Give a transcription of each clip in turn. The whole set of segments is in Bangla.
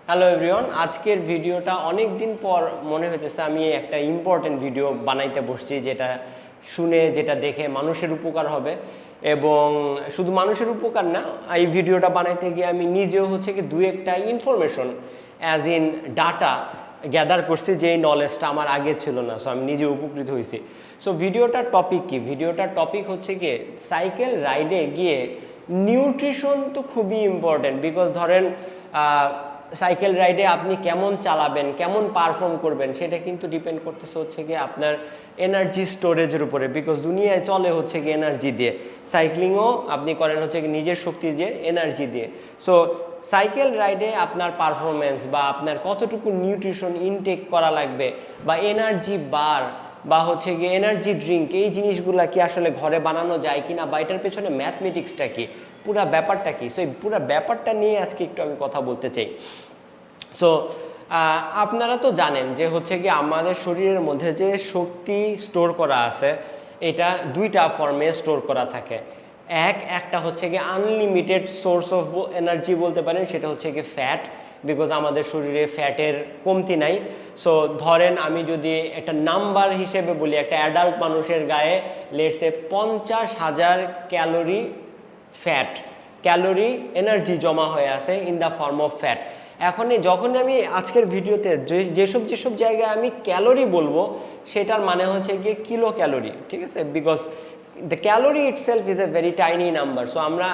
হ্যালো এভরিওয়ান, আজকের ভিডিওটা অনেক দিন পর মনে হইতেছে আমি একটা ইম্পর্টেন্ট ভিডিও বানাইতে বসছি, যেটা শুনে যেটা দেখে মানুষের উপকার হবে। এবং শুধু মানুষের উপকার না, এই ভিডিওটা বানাইতে গিয়ে আমি নিজেও কি দু একটা information as in data gather করছি, যে এই নলেজটা আমার আগে ছিল না। সো আমি নিজে উপকৃত হয়েছি। সো ভিডিওটার টপিক কি? ভিডিওটার টপিক হচ্ছে গিয়ে সাইকেল রাইডে গিয়ে নিউট্রিশন তো খুবই ইম্পর্টেন্ট। বিকজ ধরেন সাইকেল রাইডে আপনি কেমন চালাবেন, কেমন পারফর্ম করবেন, সেটা কিন্তু ডিপেন্ড করতেছে গিয়ে আপনার এনার্জি স্টোরেজের উপরে। বিকজ দুনিয়ায় চলে গিয়ে এনার্জি দিয়ে। সাইক্লিংও আপনি করেন নিজের শক্তি দিয়ে, এনার্জি দিয়ে। সো সাইকেল রাইডে আপনার পারফরমেন্স বা আপনার কতটুকু নিউট্রিশন ইনটেক করা লাগবে, বা এনার্জি বার বা গিয়ে এনার্জি ড্রিঙ্ক, এই জিনিসগুলা কি আসলে ঘরে বানানো যায় কিনা, বা এটার পেছনে ম্যাথমেটিক্সটা কি, পুরা ব্যাপারটা কি। সো এই পুরা ব্যাপারটা নিয়ে আজকে একটু আমি কথা বলতে চাই। সো আপনারা তো জানেন যে গিয়ে আমাদের শরীরের মধ্যে যে শক্তি স্টোর করা আছে, এটা দুইটা ফর্মে স্টোর করা থাকে। একটা গিয়ে আনলিমিটেড সোর্স অফ এনার্জি বলতে পারেন, সেটা গিয়ে ফ্যাট। বিকজ আমাদের শরীরে ফ্যাটের কমতি নাই। সো ধরেন আমি যদি একটা নাম্বার হিসেবে বলি, একটা অ্যাডাল্ট মানুষের গায়ে let's say 50,000 calorie fat, calorie energy জমা হয়ে আছে in the form of fat. এখন যখন আমি আজকের ভিডিওতে যেসব জায়গায় আমি ক্যালোরি বলবো, সেটার মানে গিয়ে কিলো ক্যালোরি, ঠিক আছে? Because the calorie itself is a very tiny number. So আমরা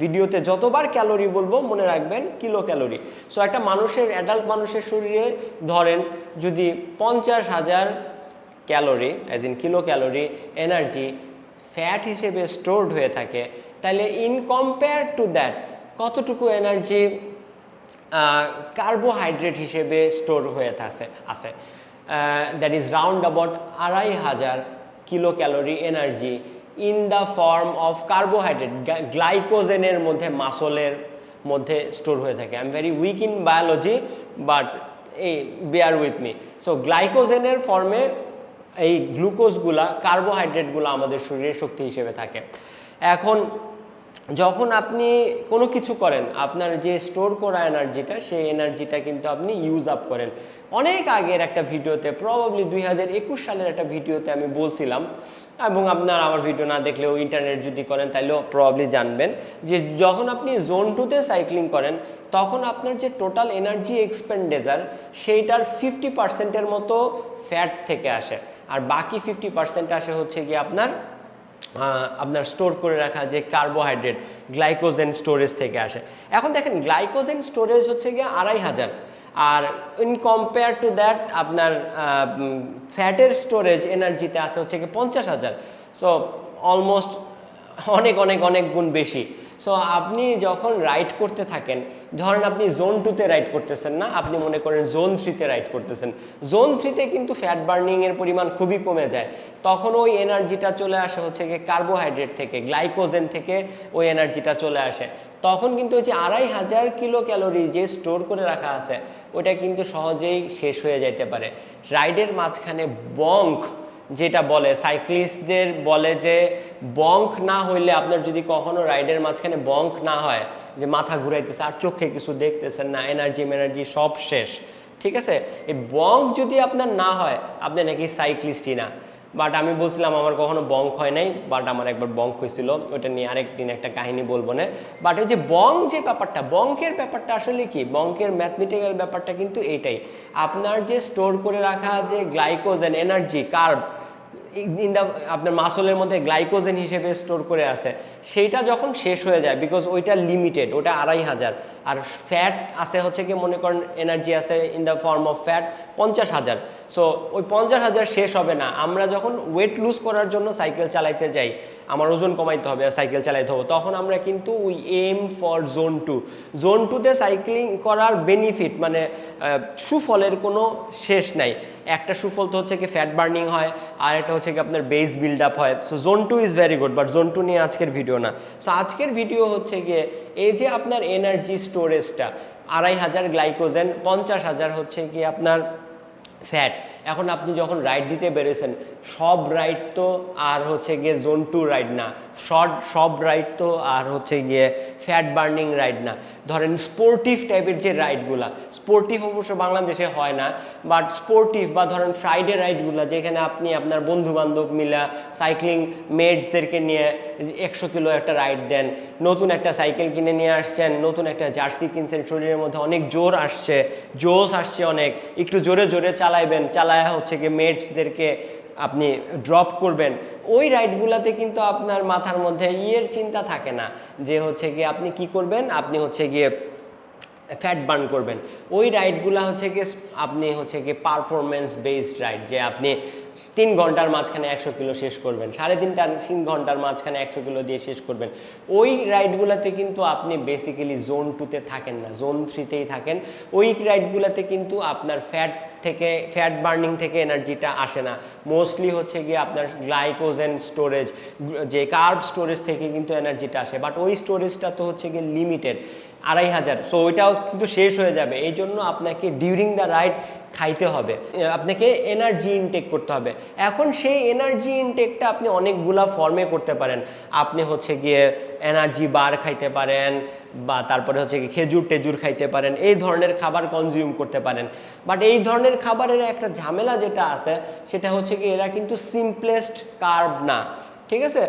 ভিডিওতে যতবার ক্যালোরি বলবো মনে রাখবেন কিলো ক্যালোরি। সো একটা মানুষের, অ্যাডাল্ট মানুষের শরীরে ধরেন যদি 50,000 calorie as in kilo calorie energy fat হিসেবে স্টোরড হয়ে থাকে, তাহলে ইন কম্পেয়ার টু দ্যাট কতটুকু এনার্জি কার্বোহাইড্রেট হিসেবে স্টোর হয়ে আছে that is round about 2,500 kilo calorie energy in the form of carbohydrate, গ্লাইকোজেনের মধ্যে, মাসলের মধ্যে স্টোর হয়ে থাকে। I am very weak in biology, but এই বেয়ার উইথ মি। সো গ্লাইকোজেনের ফর্মে এই গ্লুকোজগুলা, কার্বোহাইড্রেটগুলো আমাদের শরীরে শক্তি হিসেবে থাকে। এখন যখন আপনি কোনো কিছু করেন, আপনার যে স্টোর করা এনার্জিটা, সেই এনার্জিটা কিন্তু আপনি ইউজ আপ করেন। অনেক আগের একটা ভিডিওতে, প্রবাবলি 2021 সালের একটা ভিডিওতে আমি বলছিলাম, এবং আপনার আমার ভিডিও না দেখলেও ইন্টারনেট যদি করেন তাহলেও প্রবাবলি জানবেন, যে যখন আপনি জোন 2-তে সাইক্লিং করেন, তখন আপনার যে টোটাল এনার্জি এক্সপেন্ডিচার, সেইটার 50%-এর মতো ফ্যাট থেকে আসে, আর বাকি 50% আসে গিয়ে আপনার স্টোর করে রাখা যে কার্বোহাইড্রেট, গ্লাইকোজেন স্টোরেজ থেকে আসে। এখন দেখেন, গ্লাইকোজেন স্টোরেজ গিয়ে 2,500, আর ইন কম্পেয়ার টু দ্যাট আপনার ফ্যাটের স্টোরেজ এনার্জিতে আছে গিয়ে 50,000। সো অলমোস্ট অনেক অনেক অনেক গুণ বেশি। সো আপনি যখন রাইড করতে থাকেন, ধরেন আপনি জোন 2-তে রাইড করতেছেন না, আপনি মনে করেন জোন 3-তে রাইড করতেছেন। জোন 3-তে কিন্তু ফ্যাট বার্নিংয়ের পরিমাণ খুবই কমে যায়। তখন ওই এনার্জিটা চলে আসে গিয়ে কার্বোহাইড্রেট থেকে, গ্লাইকোজেন থেকে ওই এনার্জিটা চলে আসে। তখন কিন্তু ওই যে 2,500 কিলো ক্যালোরি যে স্টোর করে রাখা আছে, ওটা কিন্তু সহজেই শেষ হয়ে যাইতে পারে। রাইডের মাঝখানে বঙ্ক যেটা বলে, সাইক্লিস্টদের বলে যে বঙ্ক না হইলে, আপনার যদি কখনো রাইডের মাঝখানে বঙ্ক না হয়, যে মাথা ঘুরাইতেছে আর চোখে কিছু দেখতেছেন না, এনার্জি সব শেষ, ঠিক আছে, এই বঙ্ক যদি আপনার না হয়, আপনি নাকি সাইক্লিস্টই না। বাট আমি বলছিলাম আমার কখনো বঙ্ক হয় নাই, বাট আমার একবার বঙ্ক হয়েছিল, ওটা নিয়ে আরেকদিন একটা কাহিনী বলবো না। বাট ওই যে বঙ্ক যে ব্যাপারটা, বঙ্কের ব্যাপারটা আসলে কি, বঙ্কের ম্যাথমেটিক্যাল ব্যাপারটা কিন্তু এইটাই, আপনার যে স্টোর করে রাখা যে গ্লাইকোজেন এনার্জি, কার্ব আপনার মাসলের মধ্যে গ্লাইকোজেন হিসেবে স্টোর করে আছে, সেইটা যখন শেষ হয়ে যায়, বিকজ ওইটা লিমিটেড, ওটা 2,500, আর ফ্যাট আছে কি মনে করেন এনার্জি আছে in the form of fat 50,000। So ওই 50,000 শেষ হবে না। আমরা যখন ওয়েট লুজ করার জন্য সাইকেল চালাইতে যাই, আমার ওজন কমাইতে হবে, সাইকেল চালাইতে হবে, তখন আমরা কিন্তু we aim for zone 2। Zone 2-তে সাইক্লিং করার বেনিফিট, মানে সুফলের কোনো শেষ নাই। একটা সুফল তো কি ফ্যাট বার্নিং হয়, আর একটা কি আপনার বেস বিল্ড আপ হয়। So zone 2 is very good, but zone 2 নিয়ে আজকের ভিডিও না। সো আজকের ভিডিও গিয়ে এই যে আপনার এনার্জি স্টোরেজটা, 2,500 গ্লাইকোজেন, 50,000 গিয়ে আপনার ফ্যাট। এখন আপনি যখন রাইড দিতে বেরোছেন, সব রাইড তো আর গিয়ে জোন 2 রাইড না, সব রাইড তো আর গিয়ে ফ্যাট বার্নিং রাইড না। ধরেন স্পোর্টিভ টাইপের যে রাইডগুলা, স্পোর্টিভ অবশ্য বাংলাদেশে হয় না, বাট স্পোর্টিভ বা ধরেন ফ্রাইডে রাইডগুলা যেখানে আপনি আপনার বন্ধু বান্ধব মিলা সাইক্লিং মেটসদেরকে নিয়ে 100 কিলো একটা রাইড দেন, নতুন একটা সাইকেল কিনে নিয়ে আসছেন, নতুন একটা জার্সি কিনছেন, শরীরের মধ্যে অনেক জোর আসছে, জোশ আসছে অনেক, একটু জোরে জোরে চালাইবেন, চালায়া হচ্ছে কি মেটসদেরকে আপনি ড্রপ করবেন, ওই রাইডগুলোতে কিন্তু আপনার মাথার মধ্যে চিন্তা থাকে না যে হচ্ছে গিয়ে আপনি কি করবেন, আপনি হচ্ছে গিয়ে ফ্যাট বার্ন করবেন। ওই রাইডগুলো হচ্ছে গিয়ে আপনি হচ্ছে গিয়ে পারফরমেন্স বেসড রাইড, যে আপনি 3 ঘন্টার মাঝখানে 100 কিলো শেষ করবেন, 3.5 ঘন্টার মাঝখানে 100 কিলো দিয়ে শেষ করবেন। ওই রাইডগুলোতে কিন্তু আপনি বেসিক্যালি জোন 2-তে থাকেন না, জোন 3-তেই থাকেন। ওই রাইডগুলোতে কিন্তু আপনার ফ্যাট বার্নিং থেকে এনার্জিটা আসে না, মোস্টলি হচ্ছে গিয়ে আপনার গ্লাইকোজেন স্টোরেজ, যে কার্ব স্টোরেজ থেকে কিন্তু এনার্জিটা আসে, বাট ওই স্টোরেজটা তো হচ্ছে গিয়ে লিমিটেড 2500, সো ওইটাও কিন্তু শেষ হয়ে যাবে। এই জন্য আপনাকে ডিউরিং দ্য রাইড খাইতে হবে, আপনাকে এনার্জি ইনটেক করতে হবে। এখন সেই এনার্জি ইনটেকটা আপনি অনেকগুলা ফর্মে করতে পারেন। আপনি হচ্ছে গিয়ে এনার্জি বার খাইতে পারেন, বা তারপরে হচ্ছে কি খেজুর টেজুর খাইতে পারেন, এই ধরনের খাবার কনজিউম করতে পারেন। বাট এই ধরনের খাবারের একটা ঝামেলা যেটা আছে সেটা হচ্ছে কি এরা কিন্তু সিম্পলেস্ট কার্ব না, ঠিক আছে?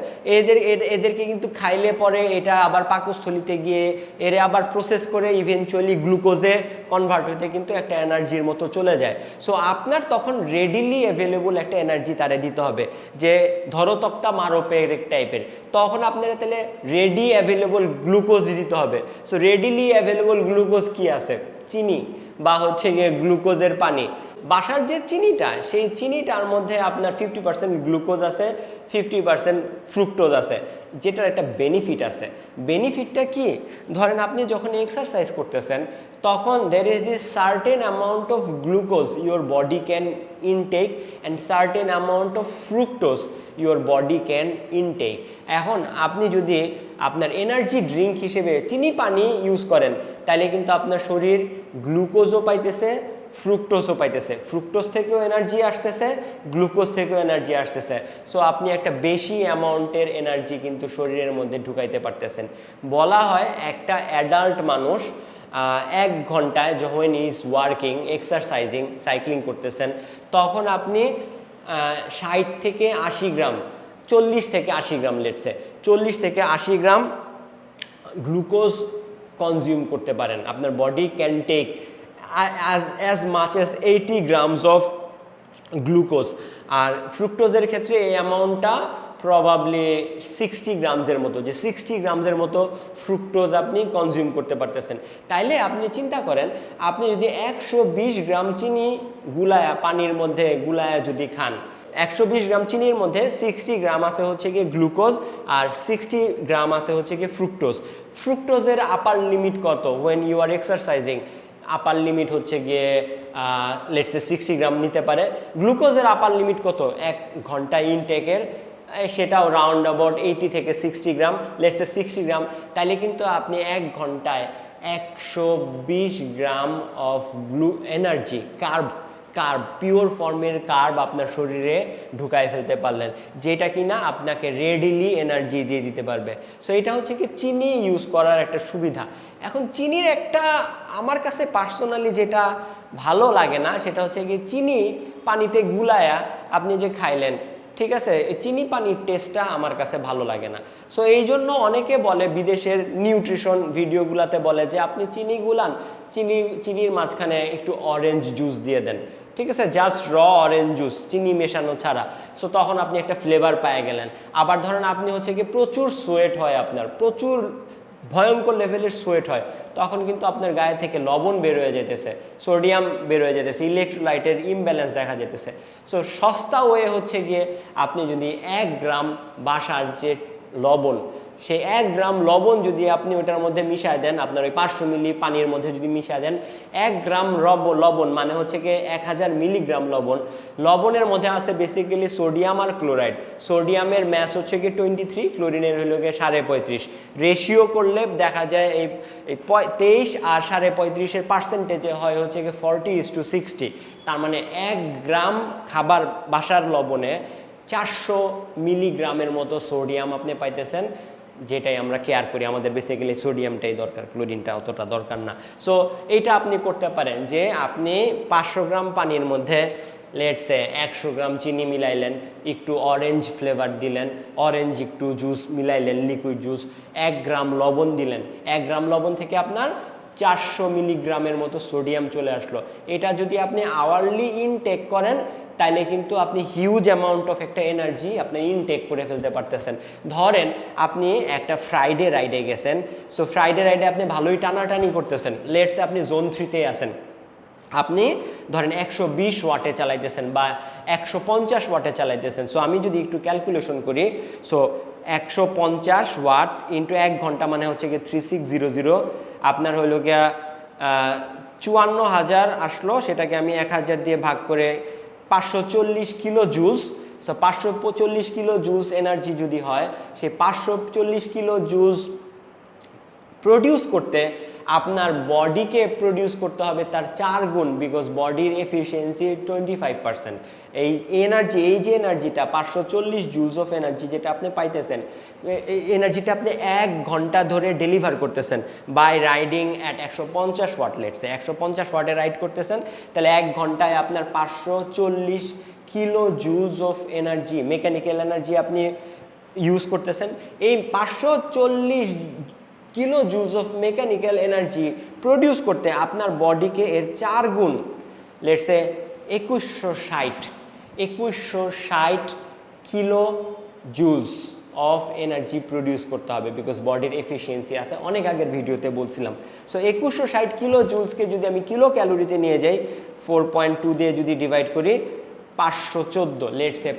এদেরকে কিন্তু খাইলে পরে এটা আবার পাকস্থলিতে গিয়ে এরা আবার প্রসেস করে ইভেনচুয়ালি গ্লুকোজে কনভার্ট হতে কিন্তু একটা এনার্জির মতো চলে যায়। সো আপনার তখন রেডিলি অ্যাভেলেবল একটা এনার্জি তারে দিতে হবে, যে ধরো তক্তা মারো পেরেক টাইপের, তখন আপনারা তাহলে রেডি অ্যাভেলেবল গ্লুকোজ দিতে হবে। সো রেডিলি অ্যাভেলেবল গ্লুকোজ কি আছে? চিনি বা হচ্ছে গিয়ে গ্লুকোজের পানি। বাসার যে চিনিটা, সেই চিনিটার মধ্যে আপনার 50% গ্লুকোজ আছে, 50% ফ্রুক্টোজ আছে, যেটার একটা বেনিফিট আছে। বেনিফিটটা কি? ধরেন আপনি যখন এক্সারসাইজ করতেছেন তখন there is this certain amount of glucose your body can intake and certain amount of fructose your body can intake. এখন আপনি যদি আপনার এনার্জি ড্রিঙ্ক হিসেবে চিনি পানি ইউজ করেন, তাহলে কিন্তু আপনার শরীর গ্লুকোজও পাইতেছে, ফ্রুক্টোজও পাইতেছে, ফ্রুক্টোজ থেকেও এনার্জি আসতেছে, গ্লুকোজ থেকেও এনার্জি আসতেছে। সো আপনি একটা বেশি অ্যামাউন্টের এনার্জি কিন্তু শরীরের মধ্যে ঢুকাইতে পারতেছেন। বলা হয় একটা অ্যাডাল্ট মানুষ 1 ঘন্টায় যখন ইজ ওয়ার্কিং, এক্সারসাইজিং, সাইক্লিং করতেছেন, তখন আপনি 60 থেকে 80 গ্রাম, 40 থেকে 80 গ্রাম, লেটসে 40 থেকে 80 গ্রাম গ্লুকোজ কনজিউম করতে পারেন। আপনার body can take as much as 80 grams of glucose. আর ফ্রুক্টোজের ক্ষেত্রে এই অ্যামাউন্টটা প্রবাবলি 60 গ্রামসের মতো, যে 60 গ্রামসের মতো ফ্রুক্টোজ আপনি কনজিউম করতে পারতেছেন। তাইলে আপনি চিন্তা করেন, আপনি যদি 120 গ্রাম চিনি গুলায়া পানির মধ্যে গুলায়া যদি খান, 120 গ্রাম চিনির মধ্যে 60 গ্রাম আছে হচ্ছে গিয়ে গ্লুকোজ আর 60 গ্রাম আছে হচ্ছে গিয়ে ফ্রুক্টোজ। ফ্রুক্টোজের আপার লিমিট কত? When you are exercising upper limit হচ্ছে গিয়ে লেটসে 60 গ্রাম নিতে পারে। গ্লুকোজের আপার লিমিট কত? 1 ঘন্টা ইনটেকের, সেটাও রাউন্ড অ্যাবাউট 80 থেকে 60 গ্রাম, লেটসে 60 গ্রাম। তাইলে কিন্তু আপনি 1 ঘন্টায় 120 gram of energy, carb pure ফর্মের কার্ব আপনার শরীরে ঢুকায় ফেলতে পারলেন, যেটা কিনা আপনাকে রেডিলি এনার্জি দিয়ে দিতে পারবে। সো এটা হচ্ছে কি চিনি ইউজ করার একটা সুবিধা। এখন চিনির একটা আমার কাছে পার্সোনালি যেটা ভালো লাগে না, সেটা হচ্ছে কি চিনি পানিতে গুলায়া আপনি যে খাইলেন, ঠিক আছে, এই চিনি পানির টেস্টটা আমার কাছে ভালো লাগে না। সো এই জন্য অনেকে বলে, বিদেশের নিউট্রিশন ভিডিওগুলোতে বলে যে আপনি চিনি গুলান, চিনির মাঝখানে একটু অরেঞ্জ জুস দিয়ে দেন, ঠিক আছে, জাস্ট র অরেঞ্জ জুস, চিনি মেশানো ছাড়া। সো তখন আপনি একটা ফ্লেভার পেয়ে গেলেন। আবার ধরেন আপনি হচ্ছে কি প্রচুর সোয়েট হয়, আপনার প্রচুর ভয়ঙ্কর লেভেলের সোয়েট হয়, তখন কিন্তু আপনার গায়ে থেকে লবণ বের হয়ে যেতেছে, সোডিয়াম বের হয়ে যেতেছে, ইলেকট্রোলাইটের ইমব্যালেন্স দেখা যেতেছে। সো সস্তা ওয়ে হচ্ছে গিয়ে আপনি যদি 1 গ্রাম বাসার যে লবণ, সেই 1 গ্রাম লবণ যদি আপনি ওটার মধ্যে মিশায় দেন, আপনার ওই 500 মিলি পানির মধ্যে যদি মিশায় দেন, 1 গ্রাম লবণ মানে হচ্ছে কি 1000 মিলিগ্রাম লবণ। লবণের মধ্যে আছে বেসিক্যালি সোডিয়াম আর ক্লোরাইড। সোডিয়ামের ম্যাস হচ্ছে কি 23, ক্লোরিনের হলো গিয়ে 35.5। রেশিও করলে দেখা যায় এই 23 আর 35.5-এর পার্সেন্টেজে হয় হচ্ছে কি 40:60। তার মানে 1 গ্রাম খাবার বাসার লবণে 400 মিলিগ্রামের মতো সোডিয়াম আপনি পাইতেছেন, যেটাই আমরা কেয়ার করি, আমাদের বেসিক্যালি সোডিয়ামটাই দরকার, ক্লোরিনটা অতটা দরকার না। সো এইটা আপনি করতে পারেন যে আপনি 500 গ্রাম পানির মধ্যে লেটসে 100 গ্রাম চিনি মিলাইলেন, একটু অরেঞ্জ ফ্লেভার দিলেন, অরেঞ্জ একটু জুস মিলাইলেন, লিকুইড জুস, 1 গ্রাম লবণ দিলেন, 1 গ্রাম লবণ থেকে আপনার 400 মিলিগ্রামের মতো সোডিয়াম চলে আসলো। এটা যদি আপনি আওয়ারলি ইনটেক করেন তাহলে কিন্তু আপনি হিউজ অ্যামাউন্ট অফ একটা এনার্জি আপনি ইনটেক করে ফেলতে পারতেছেন। ধরেন আপনি একটা ফ্রাইডে রাইডে গেছেন, সো ফ্রাইডে রাইডে আপনি ভালোই টানাটানি করতেছেন, লেটসে আপনি জোন 3-তে আছেন, আপনি ধরেন 120 ওয়াটে চালাইতেছেন বা 150 ওয়াটে চালাইতেছেন। সো আমি যদি একটু ক্যালকুলেশন করি, সো 150 ওয়াট ইন্টু 1 ঘন্টা মানে হচ্ছে গিয়ে 3600, আপনার হইল গিয়া 54,000 আসলো, সেটাকে আমি 1000 দিয়ে ভাগ করে 540 kilo joules. So 540 kilo joules energy যদি হয়, সেই 540 কিলো জুলস প্রডিউস করতে আপনার বডিকে প্রডিউস করতে হবে তার 4 গুণ, বিকজ বডির এফিসিয়েন্সি 25%। এই এনার্জি, এই যে এনার্জিটা 540 জুলস অফ এনার্জি যেটা আপনি পাইতেছেন, এই এনার্জিটা আপনি 1 ঘন্টা ধরে ডেলিভার করতেছেন by riding at 150 watt. Let's say 150 ওয়াটে রাইড করতেছেন, তাহলে 1 ঘন্টায় আপনার 540 kilo joules of energy, mechanical energy আপনি ইউজ করতেছেন। এই 540 kilo joules of mechanical energy produce করতে আপনার বডিকে এর 4 গুণ, let's say 2160 kilo joules of energy produce করতে হবে, বিকজ বডির এফিসিয়েন্সি আছে, অনেক আগের ভিডিওতে বলছিলাম। সো 2160 কিলো জুলসকে যদি আমি কিলো ক্যালোরিতে নিয়ে যাই, 4.2 দিয়ে যদি ডিভাইড করি, 514, লেটসে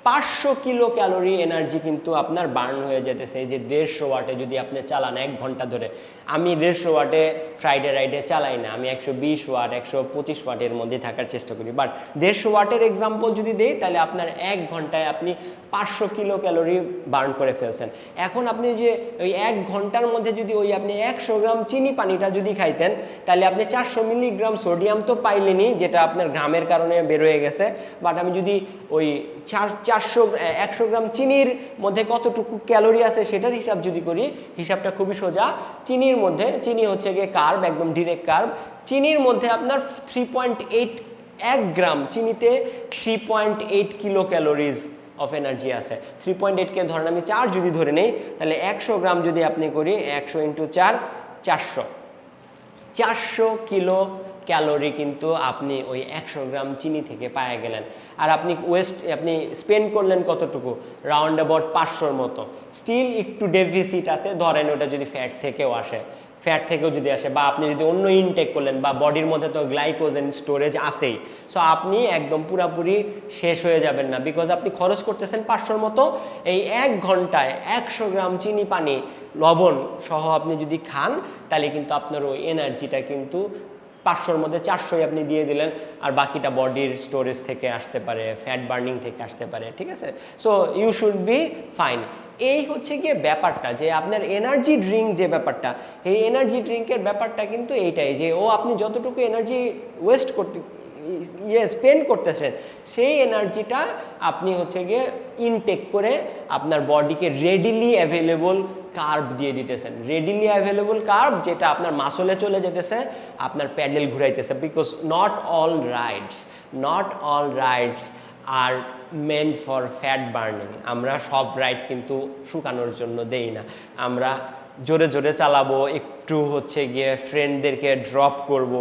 500 কিলো ক্যালোরি এনার্জি কিন্তু আপনার বার্ন হয়ে যেতেছে। এই যে 150 ওয়াটে যদি আপনি চালান 1 ঘন্টা ধরে, আমি 150 ওয়াটে ফ্রাইডে রাইডে চালাই না, আমি 120 ওয়াট 125 ওয়াটের মধ্যে থাকার চেষ্টা করি। বাট 150 ওয়াটের এক্সাম্পল যদি দেই, তাহলে আপনার 1 ঘন্টায় আপনি 500 কিলো ক্যালোরি বার্ন করে ফেলছেন। এখন আপনি যে ওই 1 ঘন্টার মধ্যে যদি ওই আপনি 100 গ্রাম চিনি পানিটা যদি খাইতেন, তাহলে আপনি 400 মিলিগ্রাম সোডিয়াম তো পাইলেনই, যেটা আপনার ঘামের কারণে বের হয়ে গেছে। বাট আমি যদি ওই 100 গ্রাম চিনির মধ্যে কতটুকু ক্যালোরি আছে সেটার হিসাব যদি করি, হিসাবটা খুবই সোজা। চিনির মধ্যে, চিনি হচ্ছে গিয়ে কার্ব, একদম ডিরেক্ট কার্ব, চিনির মধ্যে আপনার 3.8, 1 গ্রাম চিনিতে 3.8 কিলো ক্যালোরিজ অফ এনার্জি আছে। 3.8কে ধরেন আমি 4 যদি ধরে নেই, তাহলে 100 গ্রাম যদি আপনি করি, 100 ইন্টু 4, 400 কিলো ক্যালোরি কিন্তু আপনি ওই 100 গ্রাম চিনি থেকে পাওয়া গেলেন। আর আপনি আপনি স্পেন্ড করলেন কতটুকু, রাউন্ড অ্যাবাউট 500-র মতো। স্টিল একটু ডেফিসিট আছে, ধরেন ওটা যদি ফ্যাট থেকেও আসে, বা আপনি যদি অন্য ইনটেক করলেন, বা বডির মধ্যে তো গ্লাইকোজেন স্টোরেজ আছেই, সো আপনি একদম পুরাপুরি শেষ হয়ে যাবেন না, বিকজ আপনি খরচ করতেছেন 500-র মতো। এই 1 ঘন্টায় 100 গ্রাম চিনি পানি লবণ সহ আপনি যদি খান, তাহলে কিন্তু আপনার ওই এনার্জিটা কিন্তু 500-র মধ্যে 400-ই আপনি দিয়ে দিলেন, আর বাকিটা বডির স্টোরেজ থেকে আসতে পারে, ফ্যাট বার্নিং থেকে আসতে পারে, ঠিক আছে? So you should be fine. এই হচ্ছে গিয়ে ব্যাপারটা, যে আপনার এনার্জি ড্রিঙ্ক যে ব্যাপারটা, এই এনার্জি ড্রিঙ্কের ব্যাপারটা কিন্তু এইটাই, যে আপনি যতটুকু এনার্জি ওয়েস্ট করতে স্পেন্ড করতেছেন, সেই এনার্জিটা আপনি হচ্ছে গিয়ে ইনটেক করে আপনার বডিকে রেডিলি অ্যাভেলেবল কার্ব দিয়ে দিতেছেন। রেডিলি অ্যাভেলেবল কার্ব যেটা আপনার মাসলে চলে যেতেছে, আপনার প্যাডেল ঘুরাইতেছে, because not all rides are meant for fat burning. আমরা সব রাইড কিন্তু শুকানোর জন্য দেই না, আমরা জোরে জোরে চালাবো, একটু হচ্ছে গিয়ে ফ্রেন্ডদেরকে ড্রপ করব,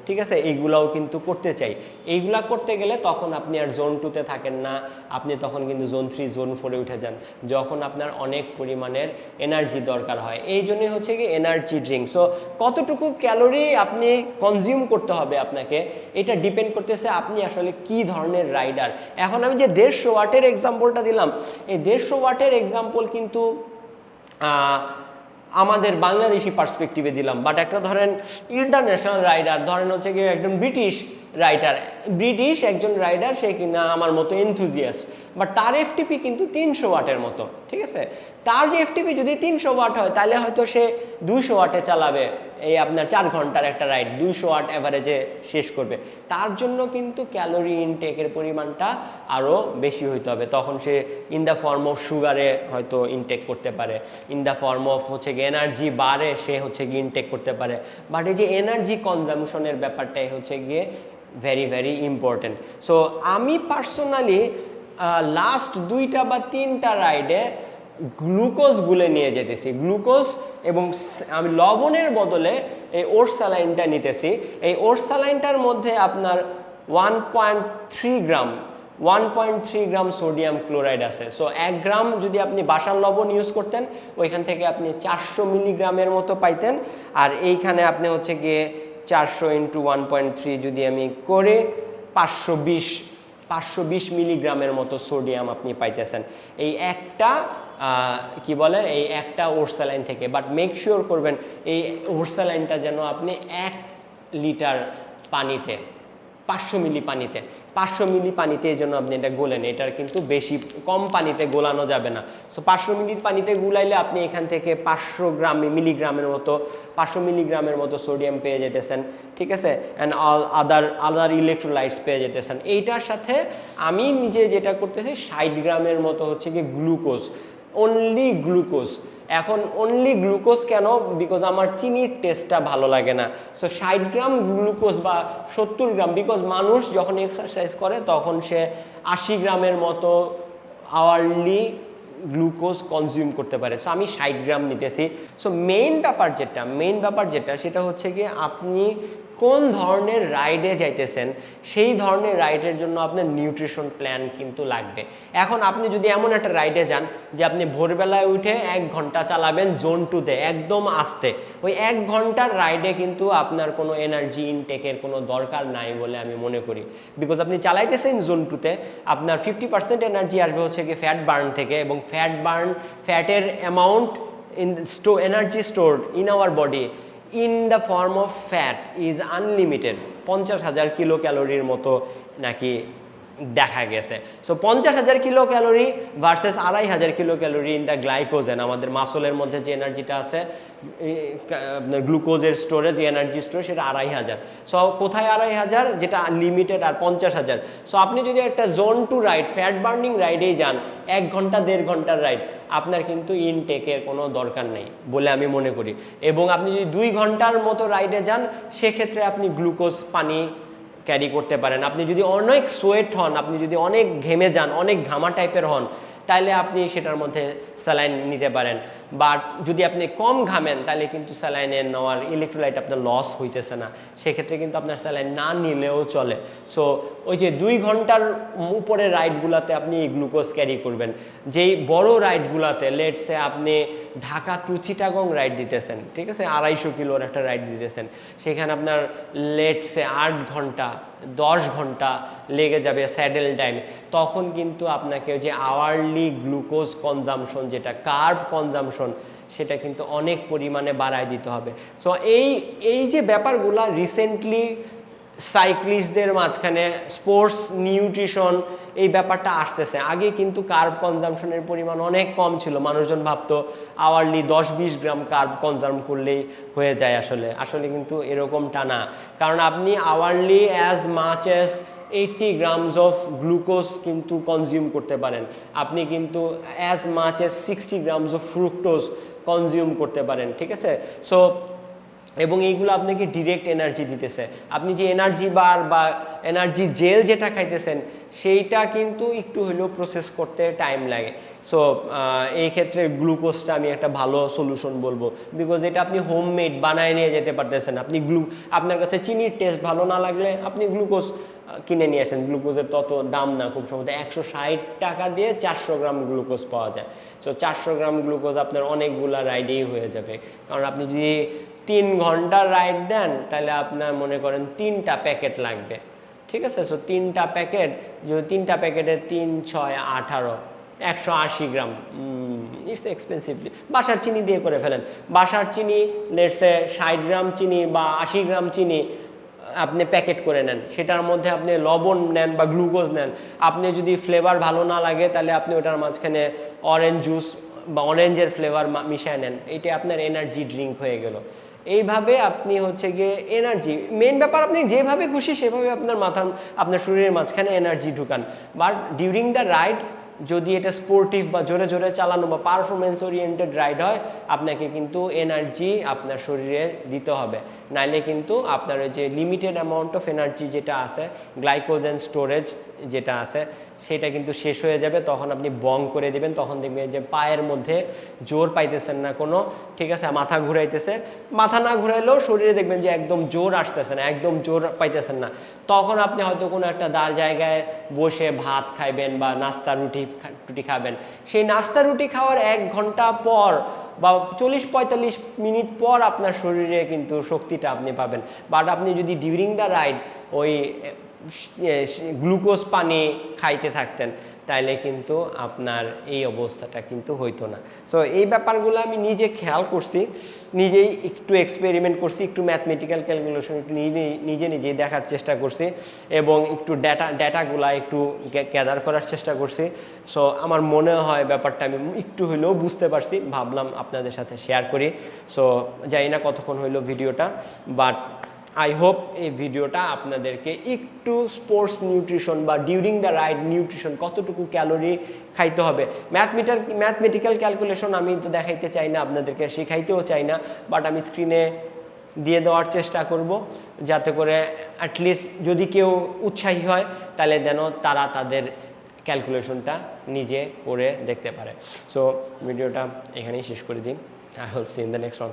ঠিক আছে? এইগুলাও কিন্তু করতে চাই। এইগুলা করতে গেলে তখন আপনি আর জোন 2-তে থাকেন না, আপনি তখন কিন্তু জোন 3, জোন 4-এ উঠে যান, যখন আপনার অনেক পরিমাণের এনার্জি দরকার হয়। এই জন্যই হচ্ছে কি এনার্জি ড্রিঙ্ক। সো কতটুকু ক্যালোরি আপনি কনজিউম করতে হবে আপনাকে, এটা ডিপেন্ড করতেছে আপনি আসলে কি ধরনের রাইডার। এখন আমি যে 150 ওয়াটের এক্সাম্পলটা দিলাম, এই 150 ওয়াটের এক্সাম্পল কিন্তু আমাদের বাংলাদেশি পার্সপেক্টিভে দিলাম, বাট একটা ধরেন ইন্টারন্যাশনাল রাইডার, ধরেন হচ্ছে কি একজন ব্রিটিশ একজন রাইডার, সে কিনা আমার মতো এনথুজিয়াস্ট, বাট তার এফটিপি কিন্তু 300 ওয়াটের মতো, ঠিক আছে? তার যে এফটিপি যদি 300 ওয়াট হয় তাহলে হয়তো সে 200 ওয়াটে চালাবে, এই আপনার 4 ঘন্টার একটা রাইড 200 ওয়াট অ্যাভারেজে শেষ করবে। তার জন্য কিন্তু ক্যালোরি ইনটেকের পরিমাণটা আরও বেশি হইতে হবে, তখন সে ইন দ্য ফর্ম অফ সুগারে হয়তো ইনটেক করতে পারে, ইন দ্য ফর্ম অফ হচ্ছে গিয়ে এনার্জি বারে সে হচ্ছে গিয়ে ইনটেক করতে পারে। বাট এই যে এনার্জি কনজামশনের ব্যাপারটাই হচ্ছে গিয়ে ভেরি ভেরি ইম্পর্টেন্ট। সো আমি পার্সোনালি লাস্ট 2টা বা 3টা রাইডে গ্লুকোজ গুলে নিয়ে যেতেছি, গ্লুকোজ, এবং আমি লবণের বদলে এই ওটস স্যালাইনটা নিতেছি। এই ওটস স্যালাইনটার মধ্যে আপনার 1.3 গ্রাম সোডিয়াম ক্লোরাইড আছে। সো 1 গ্রাম যদি আপনি বাসার লবণ ইউজ করতেন ওইখান থেকে আপনি 400 মিলিগ্রামের মতো পাইতেন, আর এইখানে আপনি হচ্ছে গিয়ে 400 × 1.3 যদি আমি করে 520 মিলিগ্রামের মতো সোডিয়াম আপনি পাইতেছেন এই একটা কি বলে এই একটা ওটস স্যালাইন থেকে। বাট মেক শিওর করবেন এই ওটস স্যালাইনটা যেন আপনি 1 লিটার পানিতে 500 মিলি পানিতে এই জন্য আপনি এটা গোলেন, এটার কিন্তু বেশি কম পানিতে গোলানো যাবে না। সো 500 মিলি পানিতে গুলাইলে আপনি এখান থেকে 500 মিলিগ্রামের মতো সোডিয়াম পেয়ে যেতেছেন, ঠিক আছে, অ্যান্ড আদার ইলেকট্রোলাইটস পেয়ে যেতেছেন। এইটার সাথে আমি নিজে যেটা করতেছি 60 গ্রামের মতো হচ্ছে কি গ্লুকোজ, অনলি গ্লুকোজ। এখন অনলি গ্লুকোজ কেন? বিকজ আমার চিনির টেস্টটা ভালো লাগে না। সো 60 গ্রাম গ্লুকোজ বা 70 গ্রাম, বিকজ মানুষ যখন এক্সারসাইজ করে তখন সে 80 গ্রামের মতো আওয়ারলি গ্লুকোজ কনজিউম করতে পারে। সো আমি 60 গ্রাম নিতেছি। সো মেইন ব্যাপার যেটা সেটা হচ্ছে কি আপনি কোন ধরনের রাইডে যাইতেছেন সেই ধরনের রাইডের জন্য আপনার নিউট্রিশন প্ল্যান কিন্তু লাগবে। এখন আপনি যদি এমন একটা রাইডে যান যে আপনি ভোরবেলায় উঠে 1 ঘন্টা চালাবেন জোন 2তে একদম আস্তে, ওই 1 ঘন্টার রাইডে কিন্তু আপনার কোনো এনার্জি ইনটেকের কোনো দরকার নাই বলে আমি মনে করি। বিকজ আপনি চালাইতেছেন জোন 2তে, আপনার 50% এনার্জি আসবে হচ্ছে কি ফ্যাট বার্ন থেকে, এবং ফ্যাটের amount energy stored in our body in the form of fat is unlimited, 50,000 kilo ক্যালোরির মতো নাকি দেখা গেছে। So 50,000 kilo calorie versus 2,500 kilo calorie in the glycogen, আমাদের মাসলের মধ্যে যে এনার্জিটা আছে আপনার গ্লুকোজের স্টোরেজ এনার্জি স্টোরেজ সেটা 2,500। সো কোথায় 2,500? যেটা লিমিটেড, আর 50,000। সো আপনি যদি একটা জোন 2 রাইড ফ্যাট বার্নিং রাইডেই যান 1 ঘন্টা 1.5 ঘন্টার রাইড, আপনার কিন্তু ইনটেকের কোনো দরকার নেই বলে আমি মনে করি। এবং আপনি যদি 2 ঘন্টার মতো রাইডে যান সেক্ষেত্রে আপনি গ্লুকোজ পানি ক্যারি করতে পারেন। আপনি যদি অনেক সোয়েট হন, আপনি যদি অনেক ঘেমে যান, অনেক ঘামা টাইপের হন, তাহলে আপনি সেটার মধ্যে স্যালাইন নিতে পারেন। বাট যদি আপনি কম ঘামেন তাহলে কিন্তু স্যালাইনের নেওয়ার ইলেকট্রোলাইট আপনার লস হইতেছে না, সেক্ষেত্রে কিন্তু আপনার স্যালাইন না নিলেও চলে। সো ওই যে 2 ঘন্টার উপরে রাইডগুলোতে আপনি গ্লুকোজ ক্যারি করবেন। যেই বড় রাইডগুলোতে লেটসে আপনি ঢাকা টু চিটাগং রাইড দিতেছেন, ঠিক আছে, 250 কিলোর একটা রাইড দিতেছেন, সেখানে আপনার লেটসে 8 ঘন্টা 10 ঘন্টা লেগে যাবে স্যাডেল টাইম, তখন কিন্তু আপনাকে যে আওয়ারলি গ্লুকোজ কনজামশন, যেটা কার্ব কনজামশন, সেটা কিন্তু অনেক পরিমাণে বাড়ায় দিতে হবে। সো এই যে ব্যাপারগুলা রিসেন্টলি সাইক্লিস্টদের মাঝখানে স্পোর্টস নিউট্রিশন এই ব্যাপারটা আসতেছে। আগে কিন্তু কার্ব কনজামশনের পরিমাণ অনেক কম ছিল, মানুষজন ভাবতো আওয়ারলি 10-20 গ্রাম কার্ব কনজাম করলেই হয়ে যায়। আসলে কিন্তু এরকমটা না, কারণ আপনি hourly as much as 80 grams of glucose কিন্তু কনজিউম করতে পারেন। আপনি কিন্তু as much as 60 grams of fructose consume করতে পারেন, ঠিক আছে। সো এবং এইগুলো আপনাকে ডিরেক্ট এনার্জি দিতেছে। আপনি যে এনার্জি বার বা এনার্জি জেল যেটা খাইতেছেন সেইটা কিন্তু একটু হলেও প্রসেস করতে টাইম লাগে। সো এই ক্ষেত্রে গ্লুকোজটা আমি একটা ভালো সলিউশন বলবো, বিকজ এটা আপনি হোমমেড বানায় নিয়ে যেতে পারতেছেন। আপনার কাছে চিনির টেস্ট ভালো না লাগলে আপনি গ্লুকোজ কিনে নিয়ে আসেন, গ্লুকোজের তত দাম না, খুব সম্ভবত 160 টাকা দিয়ে 400 গ্রাম গ্লুকোজ পাওয়া যায়। সো 400 গ্রাম গ্লুকোজ আপনার অনেকগুলা রাইডেই হয়ে যাবে। কারণ আপনি যদি 3 ঘন্টার রাইড দেন তাহলে আপনার মনে করেন 3টা প্যাকেট লাগবে, ঠিক আছে। সো 3টা প্যাকেট, যদি 3টা প্যাকেটে 3 × 6 = 18, 180 গ্রাম, ইটস এক্সপেন্সিভলি। বাসার চিনি দিয়ে করে ফেলেন, বাসার চিনি লেটসে 60 গ্রাম চিনি বা 80 গ্রাম চিনি আপনি প্যাকেট করে নেন, সেটার মধ্যে আপনি লবণ নেন বা গ্লুকোজ নেন। আপনি যদি ফ্লেভার ভালো না লাগে তাহলে আপনি ওটার মাঝখানে অরেঞ্জ জুস বা অরেঞ্জের ফ্লেভার মিশিয়ে নেন, এটা আপনার এনার্জি ড্রিঙ্ক হয়ে গেল। এইভাবে আপনি হচ্ছে গিয়ে এনার্জি, মেইন ব্যাপার আপনি যেভাবে খুশি সেভাবে আপনার শরীরের মাঝখানে এনার্জি ঢুকান। বাট ডিউরিং দ্য রাইড যদি এটা স্পোর্টিভ বা জোরে জোরে চালানো বা পারফরমেন্স ওরিয়েন্টেড রাইড হয়, আপনাকে কিন্তু এনার্জি আপনার শরীরে দিতে হবে, নাইলে কিন্তু আপনার ওই যে লিমিটেড অ্যামাউন্ট অফ এনার্জি যেটা আছে, গ্লাইকোজেন স্টোরেজ যেটা আছে, সেটা কিন্তু শেষ হয়ে যাবে। তখন আপনি বং করে দেবেন, তখন দেখবেন যে পায়ের মধ্যে জোর পাইতেছেন না কোনো, ঠিক আছে, মাথা ঘুরাইতেছে, মাথা না ঘুরাইলেও শরীরে দেখবেন যে একদম জোর আসতেছে না, একদম জোর পাইতেছেন না। তখন আপনি হয়তো কোনো একটা জায়গায় বসে ভাত খাইবেন বা নাস্তা রুটি খাবেন, সেই নাস্তা রুটি খাওয়ার 1 ঘন্টা পর বা 40-45 মিনিট পর আপনার শরীরে কিন্তু শক্তিটা আপনি পাবেন। বাট আপনি যদি ডিউরিং দ্য রাইড ওই গ্লুকোজ পানি খাইতে থাকতেন, তাইলে কিন্তু আপনার এই অবস্থাটা কিন্তু হইতো না। সো এই ব্যাপারগুলো আমি নিজে খেয়াল করছি, নিজেই একটু এক্সপেরিমেন্ট করছি, একটু ম্যাথমেটিক্যাল ক্যালকুলেশন একটু নিজেই দেখার চেষ্টা করছি, এবং একটু ডেটাগুলা একটু গ্যাদার করার চেষ্টা করছি। সো আমার মনে হয় ব্যাপারটা আমি একটু হইলেও বুঝতে পারছি, ভাবলাম আপনাদের সাথে শেয়ার করি। সো জানি না কতক্ষণ হইলো ভিডিওটা, বাট আই হোপ এই ভিডিওটা আপনাদেরকে একটু স্পোর্টস নিউট্রিশন বা ডিউরিং দ্য রাইড নিউট্রিশন, কতটুকু ক্যালোরি খাইতে হবে, ম্যাথমেটিক্যাল ক্যালকুলেশন আমি তো দেখাইতে চাই না, আপনাদেরকে শেখাইতেও চাই না, বাট আমি স্ক্রিনে দিয়ে দেওয়ার চেষ্টা করব, যাতে করে অ্যাটলিস্ট যদি কেউ উৎসাহী হয় তাহলে যেন তারা তাদের ক্যালকুলেশনটা নিজে করে দেখতে পারে। সো ভিডিওটা এখানেই শেষ করে দিই। I will see in the next one.